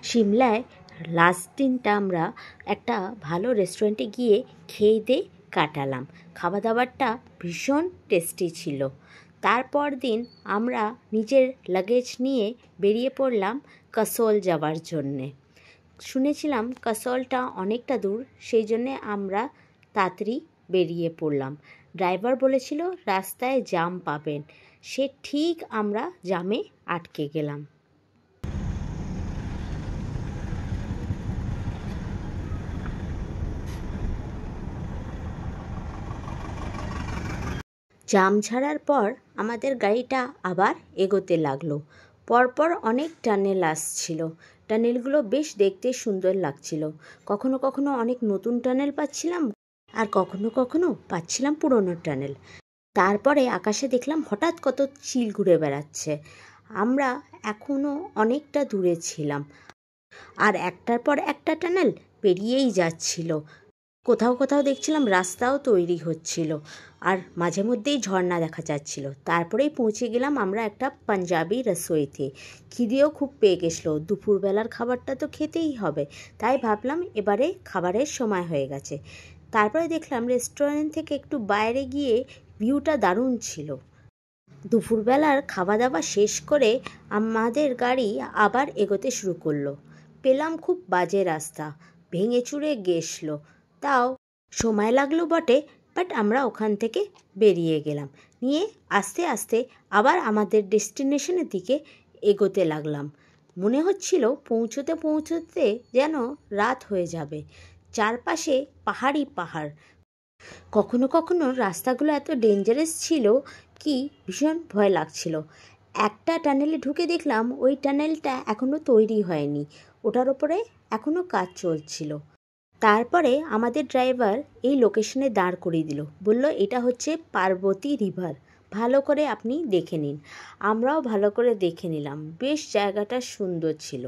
সিমলায় last দিনটা আমরা একটা ভালো রেস্টুরেন্টে গিয়ে খেয়ে দিয়ে কাটালাম। খাওয়া দাওয়ারটা ভীষণ টেস্টি ছিল। তারপর দিন আমরা নিজের লাগেজ নিয়ে বেরিয়ে পড়লাম কাসোল যাওয়ার জন্যে। শুনেছিলাম কাসোলটা অনেকটা দূর, সেই জন্যে আমরা তাড়াতাড়ি বেরিয়ে পড়লাম। ড্রাইভার বলেছিল রাস্তায় জ্যাম পাবেন, সে ঠিক আমরা জ্যামে আটকে গেলাম। জ্যাম ছাড়ার পর আমাদের গাড়িটা আবার এগোতে লাগলো। পরপর অনেক টানেল আসছিল। টানেলগুলো বেশ দেখতে সুন্দর লাগছিল। কখনো কখনো অনেক নতুন টানেল পাচ্ছিলাম, আর কখনো কখনো পাচ্ছিলাম পুরনো টানেল। তারপরে আকাশে দেখলাম হঠাৎ কত চিল ঘুরে বেড়াচ্ছে। আমরা এখনও অনেকটা দূরে ছিলাম, আর একটার পর একটা টানেল পেরিয়েই যাচ্ছিল। কোথাও কোথাও দেখছিলাম রাস্তাও তৈরি হচ্ছিল, আর মাঝে মধ্যেই ঝর্ণা দেখা যাচ্ছিল। তারপরেই পৌঁছে গেলাম আমরা একটা পাঞ্জাবি রসোইতে। খিদেও খুব পেয়ে গেছিলো, দুপুরবেলার খাবারটা তো খেতেই হবে। তাই ভাবলাম এবারে খাবারের সময় হয়ে গেছে। তারপরে দেখলাম রেস্টুরেন্ট থেকে একটু বাইরে গিয়ে ভিউটা দারুণ ছিল। দুপুরবেলার খাওয়া দাওয়া শেষ করে আমাদের গাড়ি আবার এগোতে শুরু করলো। পেলাম খুব বাজে রাস্তা, ভেঙে চুরে গেছলো। তাও সময় লাগলো বটে, বাট আমরা ওখান থেকে বেরিয়ে গেলাম। নিয়ে আস্তে আস্তে আবার আমাদের ডেস্টিনেশনের দিকে এগোতে লাগলাম। মনে হচ্ছিল পৌঁছতে পৌঁছতে যেন রাত হয়ে যাবে। চারপাশে পাহাড়ই পাহাড়। কখনো কখনো রাস্তাগুলো এত ডেঞ্জারাস ছিল কি ভীষণ ভয় লাগছিল। একটা টানেলে ঢুকে দেখলাম ওই টানেলটা এখনও তৈরি হয়নি, ওটার ওপরে এখনও কাজ চলছিল। তারপরে আমাদের ড্রাইভার এই লোকেশনে দাঁড় করিয়ে দিল, বলল এটা হচ্ছে পার্বতী রিভার, ভালো করে আপনি দেখে নিন। আমরাও ভালো করে দেখে নিলাম, বেশ জায়গাটা সুন্দর ছিল।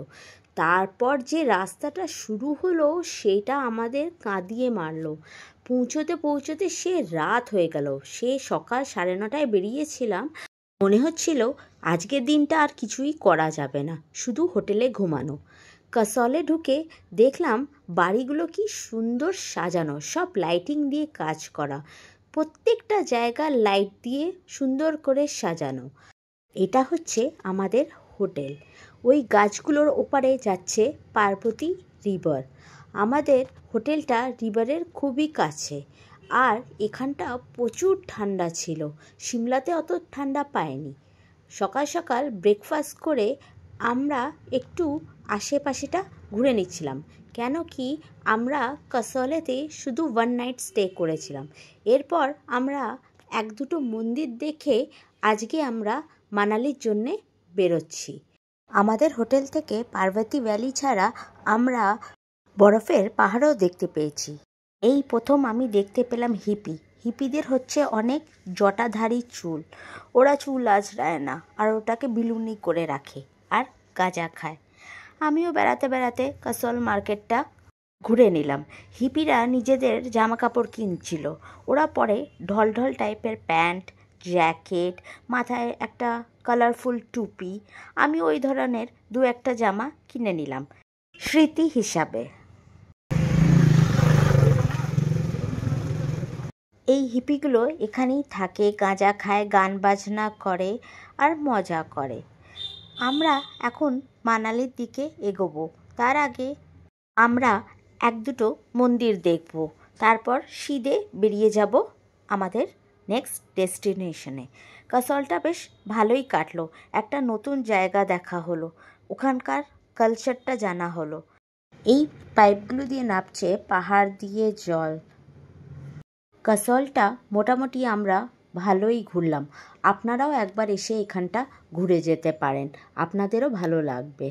তারপর যে রাস্তাটা শুরু হলো সেটা আমাদের কাঁদিয়ে মারলো। পৌঁছতে পৌঁছতে সে রাত হয়ে গেল। সে সকাল 9:30টায় বেরিয়েছিলাম। মনে হচ্ছিল আজকের দিনটা আর কিছুই করা যাবে না, শুধু হোটেলে ঘুমানো। কাসলে ঢুকে দেখলাম বাড়িগুলো কি সুন্দর সাজানো, সব লাইটিং দিয়ে কাজ করা, প্রত্যেকটা জায়গা লাইট দিয়ে সুন্দর করে সাজানো। এটা হচ্ছে আমাদের হোটেল। ওই গাছগুলোর ওপারে যাচ্ছে পার্বতী রিভার। আমাদের হোটেলটা রিভারের খুবই কাছে, আর এখানটা প্রচুর ঠান্ডা ছিল। সিমলাতে অত ঠান্ডা পায়নি। সকাল সকাল ব্রেকফাস্ট করে আমরা একটু আশেপাশেটা ঘুরে নিচ্ছিলাম, কেন কি আমরা কাসলেতে শুধু 1 নাইট স্টে করেছিলাম। এরপর আমরা 1-2টো মন্দির দেখে আজকে আমরা মানালির জন্যে বেরোচ্ছি। আমাদের হোটেল থেকে পার্বতী ভ্যালি ছাড়া আমরা বরফের পাহাড়ও দেখতে পেয়েছি। এই প্রথম আমি দেখতে পেলাম হিপিদের হচ্ছে অনেক জটাধারী চুল। ওরা চুল আঁচড়ায় না, আর ওটাকে বিলুনি করে রাখে, আর গাঁজা খায়। আমিও বেড়াতে বেড়াতে কাসল মার্কেটটা ঘুরে নিলাম। হিপিরা নিজেদের জামা কাপড় কিনছিল। ওরা পরে ঢলঢল টাইপের প্যান্ট, জ্যাকেট, মাথায় একটা কালারফুল টুপি। আমি ওই ধরনের 2-1টা জামা কিনে নিলাম স্মৃতি হিসাবে। এই হিপিগুলো এখানেই থাকে, গাঁজা খায়, গান বাজনা করে, আর মজা করে। আমরা এখন মানালির দিকে এগোবো। তার আগে আমরা 1-2টো মন্দির দেখব, তারপর সিধে বেরিয়ে যাব আমাদের নেক্সট ডেস্টিনেশনে। কাসলটা বেশ ভালোই কাটলো। একটা নতুন জায়গা দেখা হলো, ওখানকার কালচারটা জানা হলো। এই পাইপগুলো দিয়ে নামছে পাহাড় দিয়ে জল। কাসলটা মোটামুটি আমরা ভালোই ঘুরলাম। আপনারাও একবার এসে এখানটা ঘুরে যেতে পারেন, আপনাদেরও ভালো লাগবে।